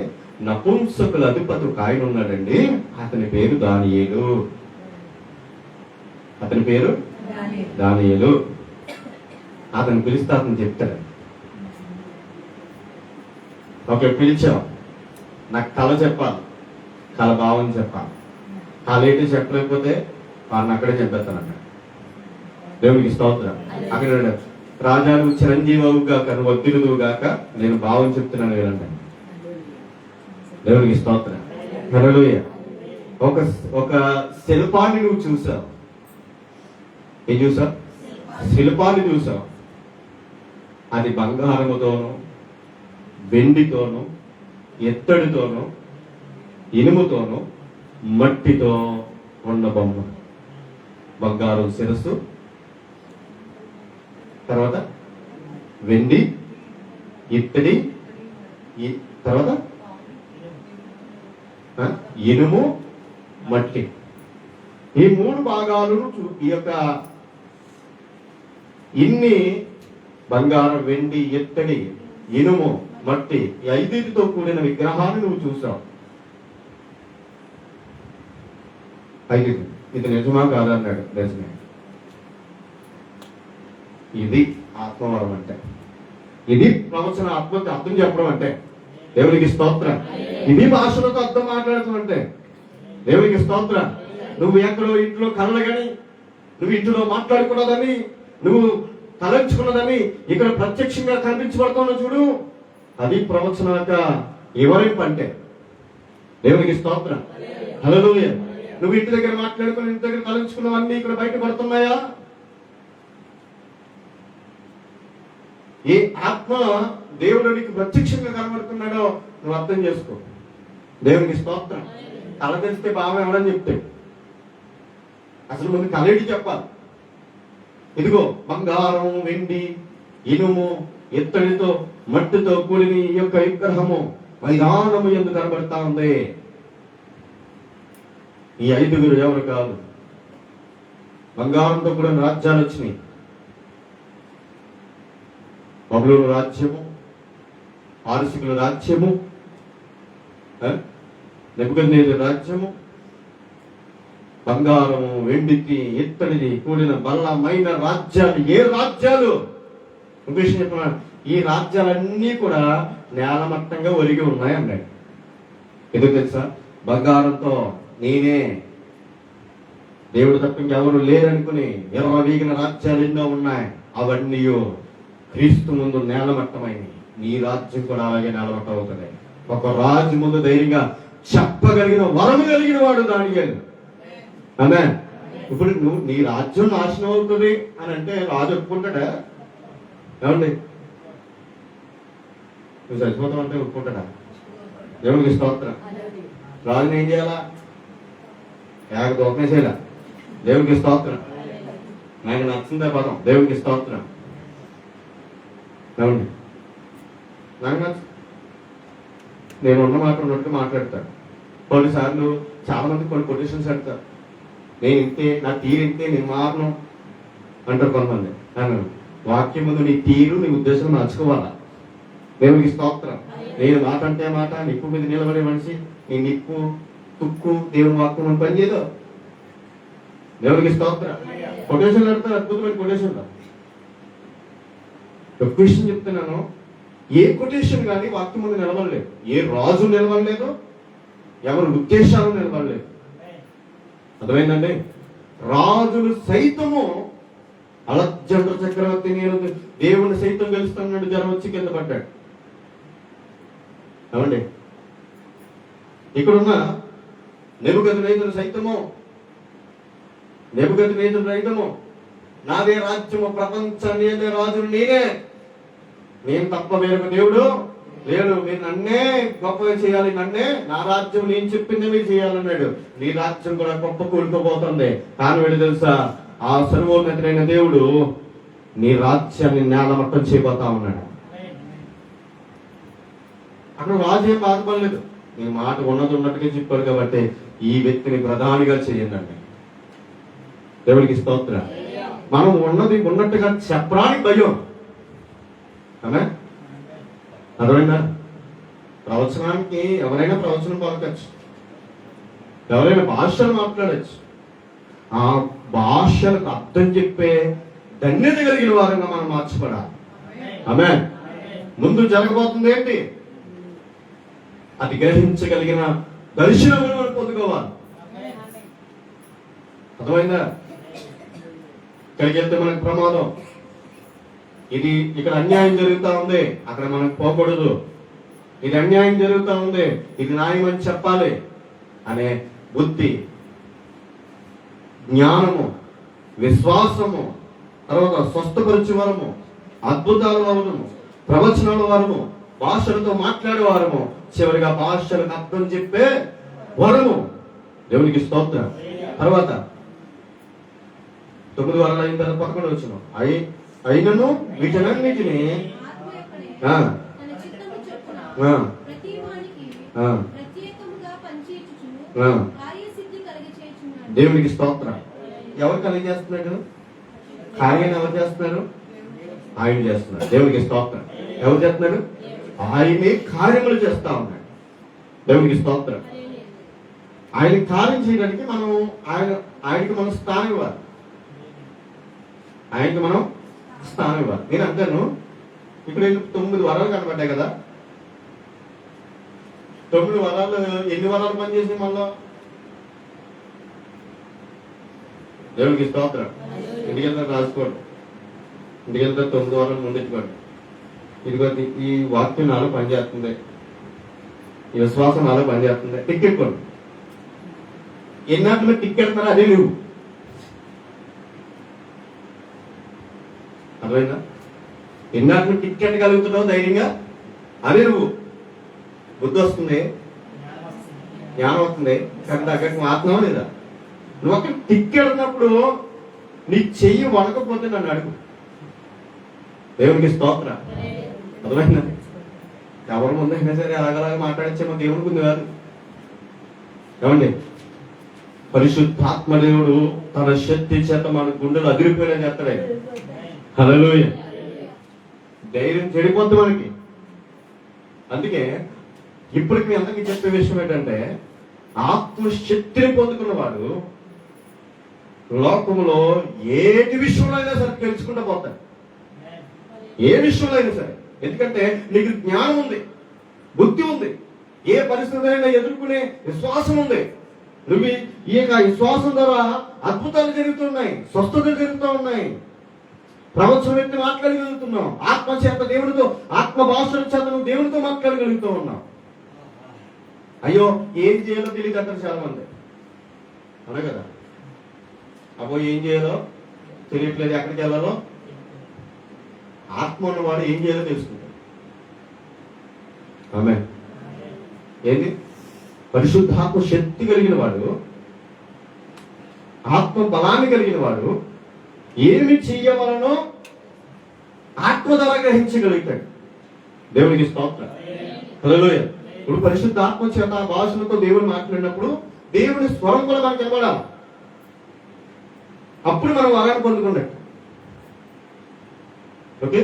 నపుంసకుల అధిపతి ఒక ఆయన ఉన్నాడండి. అతని పేరు దానియేలు. అతని పేరు దానియేలు. అతను పిలిస్తే అతను చెప్తాడు. ఓకే, పిలిచావు, నాకు కళ చెప్పాలి, కళ భావం చెప్పాలి. కళేటి చెప్పలేకపోతే వాడిని అక్కడే చెప్పేస్తాను. దేవునికి స్తోత్రం. అక్కడ రాజాను చిరంజీవుగాక నువ్వు వద్దులుగాక నేను భావం చెప్తున్నాను కదండి. దేవునికి స్తోత్రం. హల్లెలూయా. ఒక శిల్పాన్ని నువ్వు చూసావు. ఏం చూసావు? శిల్పాన్ని చూసావు. అది బంగారముతోనూ వెండితోనూ ఎత్తడితోనూ ఇనుముతోనూ మట్టితో ఉన్న బొమ్మ. బంగారం శిరస్సు, తర్వాత వెండి, ఇత్తడి, తర్వాత ఇనుము, మట్టి. ఈ మూడు భాగాలను ఈ యొక్క ఇన్ని బంగారం, వెండి, ఇత్తడి, ఇనుము, మట్టి, ఈ ఐదుతో కూడిన విగ్రహాన్ని నువ్వు చూసావు. ఐదు. ఇది నిజమా కాదన్నాడు. నిజమే. ఇది ఆత్మవరం అంటే, ఇది ప్రవచన ఆత్మకి అర్థం చెప్పడం అంటే. దేవునికి స్తోత్రం. ఇది భాషలతో అర్థం మాట్లాడటం అంటే. దేవునికి స్తోత్రం. నువ్వు ఎక్కడో ఇంట్లో కలలు కానీ, నువ్వు ఇంట్లో మాట్లాడుకున్నదని, నువ్వు తలంచుకున్నదని ఇక్కడ ప్రత్యక్షంగా కనిపించబడుతున్నావు చూడు, అది ప్రవచన యొక్క వివరింపు అంటే. దేవునికి స్తోత్రం. హల్లెలూయా. నువ్వు ఇంటి దగ్గర మాట్లాడుకుని, ఇంటి దగ్గర తలంచుకున్నవన్నీ ఇక్కడ బయటపడుతున్నాయా? ఏ ఆత్మ దేవుడు నీకు ప్రత్యక్షంగా కనబడుతున్నాడో నువ్వు అర్థం చేసుకో. దేవునికి స్తోత్రం. కళ తెలిస్తే బాగా ఎవడని చెప్తే అసలు ముందు కళేటి చెప్పాలి. ఇదిగో బంగారం, వెండి, ఇనుము, ఇత్తడితో మట్టితో కూడిన ఈ యొక్క విగ్రహము మైదానము ఎందుకు కనబడతా ఉంది. ఈ ఐదుగురు ఎవరు కాదు. బంగారంతో కూడిన రాజ్యాలు వచ్చినాయి. బబులోను రాజ్యము, పారసీకుల రాజ్యము, నెబుకద్నెజరు రాజ్యము, బంగారము, వెండికి, ఇత్తడిది కూడిన బలమైన రాజ్యాలు. ఏ రాజ్యాలు? ఇంగ్లీష్ చెప్పినాడు. ఈ రాజ్యాలన్నీ కూడా నేలమట్టంగా ఒరిగి ఉన్నాయి అన్నాడు. ఎందుకు తెలుసా? బంగారంతో నేనే దేవుడు తప్ప ఇంకెవరు లేరనుకుని ఎర్రవీగిన రాజ్యాలు ఎన్నో ఉన్నాయి. అవన్నీ క్రీస్తు ముందు నేలమట్టమైంది. నీ రాజ్యం కూడా అలాగే నేలమట్టం అవుతుంది. ఒక రాజు ముందు ధైర్యంగా చెప్పగలిగిన వరము కలిగిన వాడు దానియేలు. ఆమేన్. ఇప్పుడు నువ్వు నీ రాజ్యం నాశనం అవుతుంది అని అంటే రాజు ఒప్పుకుంటాడా? ఏమండి, నువ్వు చచ్చిపోతావు అంటే ఒప్పుకుంటాడా? దేవునికి స్తోత్రం. రాజుని ఏం చేయాలా? దోపనే చేయాల. దేవునికి స్తోత్రం. నాకు నచ్చిందే పదం, దేవునికి స్తోత్రం. ఏమండి, నాకు నచ్చ నేను ఉన్న మాట ఉన్నట్టు మాట్లాడతాను. కొన్నిసార్లు చాలా మంది కొన్ని కొటేషన్స్ పెడతారు. నేను ఇంతే, నా తీరు ఇంతే, నేను మారను అంటారు కొంతమంది. వాక్యం ముందు నీ తీరు, నీ ఉద్దేశం మార్చుకోవాలా. దేవునికి స్తోత్రం. నేను మాట అంటే మాట, నిప్పు మీద నిలబడే మనిషి, నీ నిప్పు తుక్కు దేవుని వాక్యం పని చేయదు. దేవునికి స్తోత్రం. కొటేషన్లు పెడతారు, అద్భుతమైన కొటేషన్లు. ఒక విషయం చెప్తున్నాను, ఏ కొటేషన్ కానీ వాక్యం ముందు నిలబడలేదు. ఏ రాజు నిలబడలేదు, ఎవరి ఉద్దేశాలు నిలబడలేదు. అర్థమైందండి? రాజులు సైతము, అలెగ్జాండర్ చక్రవర్తి నేను దేవుని సైతం గెలుస్తున్నాడు, జ్వరం వచ్చి కింద పడ్డాడు. ఏమండి, ఇక్కడున్న నెబుకద్నెజరు సైతము నాదే రాజ్యము, ప్రపంచం నేనే రాజును, నేను తప్ప వేరొక దేవుడు లేడు, మీరు నన్నే గొప్పగా చేయాలి, నన్నే, నా రాజ్యం నేను చెప్పింది మీరు చేయాలన్నాడు. నీ రాజ్యం కూడా గొప్ప కూలిపోతుంది. కానీ వీడు తెలుసా, ఆ సర్వోన్నతుడైన దేవుడు నీ రాజ్యాన్ని నేలమట్టం చేయబోతా ఉన్నాడు. అక్కడ రాజు ఏం బాధపడలేదు. నీ మాట ఉన్నది ఉన్నట్టుగా చెప్పాడు కాబట్టి ఈ వ్యక్తిని ప్రధానిగా చేయండి. దేవుడికి స్తోత్రం. మనం ఉన్నది ఉన్నట్టుగా చెప్పడానికి భయం. అర్థమైందా? ప్రవచనానికి ఎవరైనా ప్రవచనం పలకచ్చు, ఎవరైనా భాషలు మాట్లాడచ్చు. ఆ భాషలకు అర్థం చెప్పే ధన్యత కలిగిన వారంగా మనం మార్చబడాలి. ఆమేన్. ముందు జరగబోతుంది ఏంటి, అది గ్రహించగలిగిన దర్శనం పొందుకోవాలి. అర్థమైందా? ఇక్కడికి వెళ్తే మనకు ప్రమాదం. ఇది ఇక్కడ అన్యాయం జరుగుతూ ఉంది, అక్కడ మనకు పోకూడదు. ఇది అన్యాయం జరుగుతూ ఉంది, ఇది న్యాయం అని చెప్పాలి అనే బుద్ధి, జ్ఞానము, విశ్వాసము, తర్వాత స్వస్థపరిచే వరము, అద్భుతాల వరము, ప్రవచనాల వరము, భాషలతో మాట్లాడే వారము, చివరిగా భాషలకు అర్థం చెప్పే వరము. దేవునికి స్తోత్రం. తర్వాత 9 వారాలు అయిన తర్వాత 11 వచ్చిన అయినను వీటన్నిటిని దేవునికి స్తోత్రం. ఎవరు కలిగజేస్తున్నాడు? కార్యాన్ని ఎవరు చేస్తున్నారు? ఆయన చేస్తున్నాడు. దేవునికి స్తోత్రం. ఎవరు చేస్తున్నాడు? ఆయనే కార్యములు చేస్తా ఉన్నాడు. దేవునికి స్తోత్రం. ఆయన కార్యం చేయడానికి మనం ఆయనకి మనం స్థానం ఇవ్వాలి. ఆయనకి మనం స్థానం ఇవ్వాలి. నేను అంటాను, ఇప్పుడు 9 వరాలు కనబడ్డాయి కదా. 9 వరాలు ఎన్ని వరాలు పనిచేసి మళ్ళా? దేవునికి స్తోత్రం. ఇంటికి వెళ్తే రాసుకోండి. ఇంటికి వెళ్తే 9 వరాలు ముందెట్టుకోండి. ఇదిగో ఈ వాక్యం నాలో పనిచేస్తుంది, ఈ విశ్వాసం నాలో పనిచేస్తుంది. టిక్కెట్టుకోండి. ఎన్నాళ్ళు టిక్కెడతారో అదే నువ్వు. అర్థమైందా? ఎన్నాళ్ళు టిక్కెట్ కలుగుతున్నావు ధైర్యంగా, అదే నువ్వు. బుద్ధి వస్తుంది, జ్ఞానం వస్తుంది, కానీ అక్కడికి మాత్రమే లేదా? నువ్వు అక్కడ టిక్కెడుతున్నప్పుడు నీ చెయ్యి వణకపోతే నన్ను అడుగు. దేవునికి స్తోత్రం. అర్థమైందా? ఎవరి ముందైనా సరే అలాగలాగా మాట్లాడించేమో దేవునికి ఉంది కాదు. ఏమండి, పరిశుద్ధాత్మ దేవుడు తన శక్తి చేత మన గుండెలు అదిరిపోయినా చేస్తాడే. హల్లెలూయా. ధైర్యం చెడిపోద్ది మనకి. అందుకే ఇప్పటికి మీ అందరికీ చెప్పే విషయం ఏంటంటే, ఆత్మశక్తిని పొందుకున్నవాడు లోకంలో ఏటి విషయంలో అయినా సరే తెలుసుకుంటూ పోతాడు. ఏ విషయంలో అయినా సరే. ఎందుకంటే నీకు జ్ఞానం ఉంది, బుద్ధి ఉంది, ఏ పరిస్థితి అయినా ఎదుర్కొనే విశ్వాసం ఉంది. నువ్వు ఈ విశ్వాసం ద్వారా అద్భుతాలు జరుగుతున్నాయి, స్వస్థతలు జరుగుతూ ఉన్నాయి, ప్రవచన వ్యక్తి మాట్లాడగలుగుతున్నావు, ఆత్మ చేత దేవుడితో, ఆత్మ భాషల చేత నువ్వు దేవుడితో మాట్లాడగలుగుతూ ఉన్నావు. అయ్యో ఏం చేయాలో తెలియదు అంటారు చాలా మంది. అవునా కదా? అబ్బో ఏం చేయాలో తెలియట్లేదు, ఎక్కడికి వెళ్ళాలో. ఆత్మ ఉన్నవాడు ఏం చేయాలో తెలుసుకుంటాడు. ఆమె ఏంది? పరిశుద్ధాత్మ శక్తి కలిగిన వాడు, ఆత్మ బలాన్ని కలిగిన వాడు ఏమి చెయ్యవలనో ఆత్మ ద్వారా గ్రహించగలుగుతాడు. దేవునికి స్తోత్రం. హల్లెలూయా. ఇప్పుడు పరిశుద్ధ ఆత్మ చేత భాషలతో దేవుడు మాట్లాడినప్పుడు దేవుని స్వరం కూడా మనకు వినబడాలి. అప్పుడు మనం వరాన్ని పొందుకున్నట్టు. ఓకే,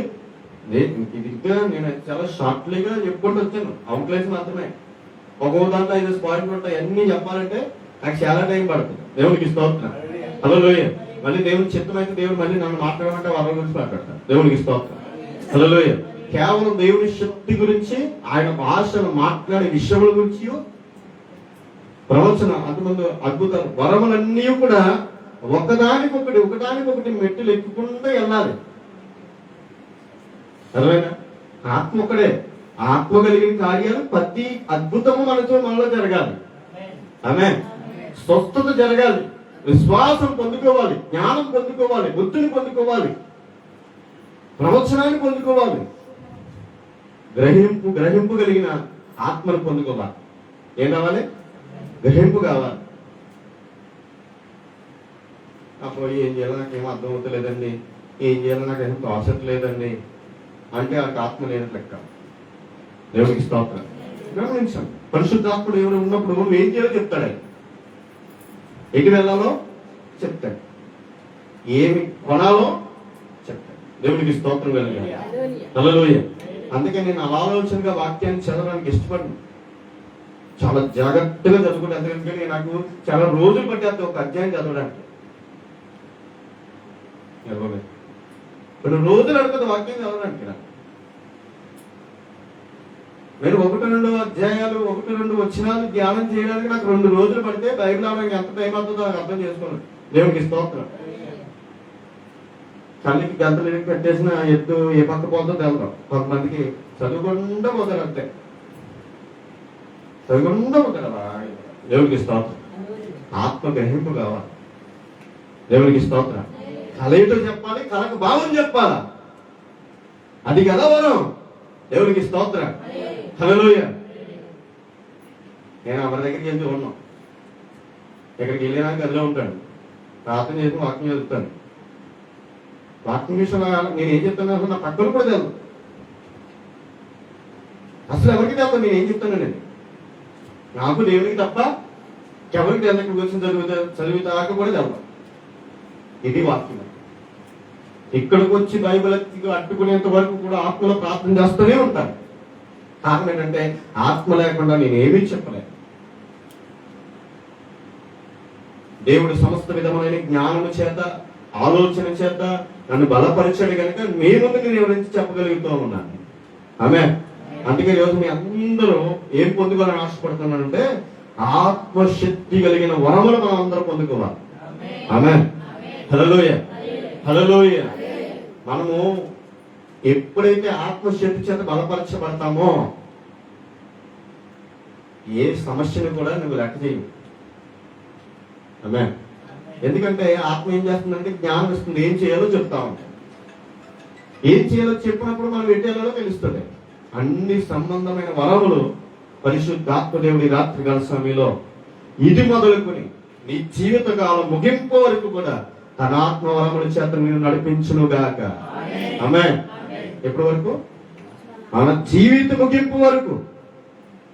ఇది ఇంకా నేను చాలా షార్ట్లీగా చెప్పుకుంటూ వచ్చాను, అవుట్లైన్స్ మాత్రమే. ఒక్కో దాంట్లో 5 పాయింట్లు ఉంటాయి. అన్ని చెప్పాలంటే నాకు చాలా టైం పడుతుంది. దేవునికి స్తోత్రం. హల్లెలూయా. మళ్ళీ దేవుని చిత్తమైతే దేవుడు మళ్ళీ నన్ను మాట్లాడమంటే వాళ్ళ గురించి మాట్లాడతాను. దేవునికి స్తోత్రం. హల్లెలూయా. కేవలం దేవుని శక్తి గురించి, ఆయన భాషను మాట్లాడే విషయముల గురించి, ప్రవచన అంతమంది అద్భుతాలు, వరములన్నీ కూడా ఒకదానికొకటి మెట్టులు ఎక్కుకుంటూ వెళ్ళాలి. అర్థమైనా? ఆత్మ ఒకడే. ఆత్మ కలిగిన కార్యాలు ప్రతి అద్భుతము మనలో జరగాలి. ఆమె స్వస్థత జరగాలి, విశ్వాసం పొందుకోవాలి, జ్ఞానం పొందుకోవాలి, బుద్ధిని పొందుకోవాలి, ప్రవచనాన్ని పొందుకోవాలి, గ్రహింపు కలిగిన ఆత్మను పొందుకోవాలి. ఏం కావాలి? గ్రహింపు కావాలి. అప్పుడు ఏం చేయాలో నాకేం అర్థం అవుతలేదండి, ఏం చేయాలో నాకేం తోచట్లేదండి అంటే ఆ ఆత్మ లేని లెక్క. దేవుడికి స్తోత్రం. గమనించండి, పరిశుద్ధాత్ముడు ఎవరు ఉన్నప్పుడు నువ్వు ఏం చేయాలో చెప్తాడు. ఆయన ఎటు వెళ్ళాలో చెప్తాడు, ఏమి కొనాలో చెప్తాడు. దేవుడికి స్తోత్రం కలిగాలి. హల్లెలూయా. అందుకే నేను అలా ఆలోచనగా వాక్యాన్ని చదవడానికి ఇష్టపడను. చాలా జాగ్రత్తగా చదువుకుంటే, ఎందుకంటే నాకు చాలా రోజులు పట్టేది ఒక అధ్యాయం చదవడానికి. 2 రోజులు అడుగుతుంది వాక్యం చదవడానికి. నేను 1-2 అధ్యాయాలు 1-2 వచనాలు ధ్యానం చేయడానికి నాకు 2 రోజులు పడితే బైబిల్ అవడానికి ఎంత టైం అవుతుందో నాకు అర్థం చేసుకోండి. దేవునికి స్తోత్రం. కళ్ళకి గంటలు పెట్టేసిన ఎత్తు ఏ పక్క పోతుందో తెలదాం. కొంతమందికి చదువుకుండా పోతారు, అంతే చదువుకుండా పోతారు. దేవునికి స్తోత్రం. ఆత్మ గ్రహింపు కావాలి. దేవునికి స్తోత్రం. కళ ఏంటో చెప్పాలి, కళకు భావం చెప్పాలా, అది కదా మనం. దేవునికి స్తోత్రం. హల్లెలూయా. నేను ఎవరి దగ్గరికి వెళ్తూ ఉన్నాం, ఎక్కడికి వెళ్ళినా గదిలో ఉంటాను, ప్రార్థన చేసి వాక్యం చదువుతాను. వాక్యం విషయంలో నేను ఏం చెప్తాను అసలు నా పక్కన కూడా తెలుసు. అసలు ఎవరికి తెలుసు నేను ఏం చెప్తానండి. నాకు దేవునికి తప్ప ఎవరికి తెలుసు. ఇక్కడ గురించి చదివితాక కూడా తెలుసు. ఇది వాక్యం. ఇక్కడికి వచ్చి బైబిల్ అట్టుకునేంత వరకు కూడా ఆత్మలో ప్రార్థన చేస్తూనే ఉంటాను. కారణం ఏంటంటే ఆత్మ లేకుండా నేనేమీ చెప్పలేను. దేవుడు సమస్త విధమైన జ్ఞానము చేత, ఆలోచన చేత నన్ను బలపరిచాడు కనుక నేను వివరించి చెప్పగలుగుతూ ఉన్నాను. ఆమె అందుకే ఈరోజు మీ అందరూ ఏం పొందుకోవాలని ఆశపడుతున్నానంటే ఆత్మశక్తి కలిగిన వరములు మనం అందరూ పొందుకోవాలి. ఆమె హల్లెలూయా. హల్లెలూయా. మనము ఎప్పుడైతే ఆత్మశక్తి చేత బలపరచబడతామో ఏ సమస్యను కూడా నువ్వు లెక్క చేయవు. ఆమె ఎందుకంటే ఆత్మ ఏం చేస్తుందంటే జ్ఞానం ఇస్తుంది, ఏం చేయాలో చెప్తా ఉంటాం. ఏం చేయాలో చెప్పినప్పుడు మనం ఎట్టేయాలో తెలుస్తుంది. అన్ని సంబంధమైన వరములు పరిశుద్ధాత్మ దేవుడి రాత్రికాల సమయంలో ఇది మొదలుకొని నీ జీవిత కాలం ముగింపు వరకు కూడా తన ఆత్మ వరముల చేత నేను నడిపించునుగాక. ఆమేన్. ఎప్పటి వరకు? మన జీవిత ముగింపు వరకు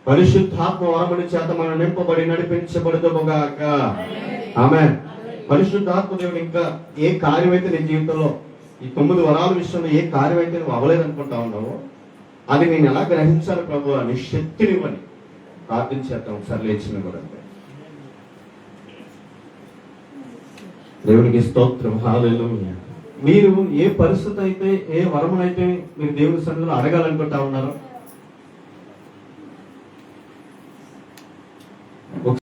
పరిశుద్ధాత్మ వరముల చేత మనం నింపబడి నడిపించబడుదుముగాక. ఆమేన్. పరిశుద్ధాత్మ దేవుడు ఇంకా ఏ కార్యం అయితే నీ జీవితంలో ఈ 9 వరాల విషయంలో ఏ కార్యం అయితే నువ్వు అవ్వలేదనుకుంటా ఉన్నావో అది నేను ఎలా గ్రహించాలి ప్రభు అని శక్తినివ్వని ప్రార్థించేద్దాం. ఒకసారి లేచిన కూడా దేవునికి స్తోత్రం. హల్లెలూయా. మీరు ఏ పరిస్థితి అయితే, ఏ వరమునైతే మీరు దేవుని సన్నిధిలో అడగాలనుకుంటా ఉన్నారో